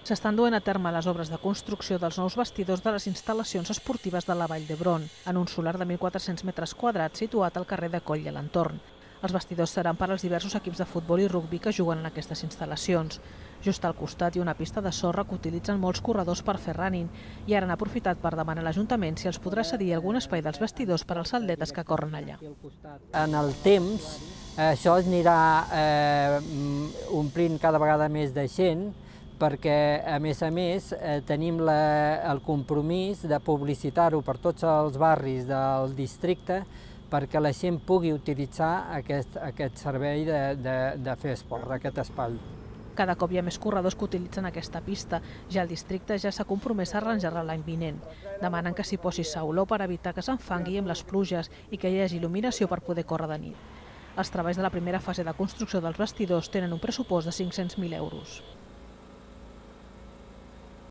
S'estan duent a terme les obres de construcció dels nous vestidors de les instal·lacions esportives de la Vall d'Hebron, en un solar de 1.400 metres quadrats situat al carrer de Coll i a l'entorn. Els vestidors seran per als diversos equips de futbol i rugbi que juguen en aquestes instal·lacions. Just al costat hi ha una pista de sorra que utilitzen molts corredors per fer running i ara han aprofitat per demanar a l'Ajuntament si els podrà cedir algun espai dels vestidors per als atletes que corren allà. En el temps això es anirà omplint cada vegada més de gent, perquè a més tenim el compromís de publicitar-ho per tots els barris del districte perquè la gent pugui utilitzar aquest servei de fer esport, aquest espai. Cada cop hi ha més corredors que utilitzen aquesta pista. Ja el districte ja s'ha compromès a arranjar-la l'any vinent. Demanen que s'hi posi sauló per evitar que s'enfangui amb les pluges i que hi hagi il·luminació per poder córrer de nit. Els treballs de la primera fase de construcció dels vestidors tenen un pressupost de 500.000 euros.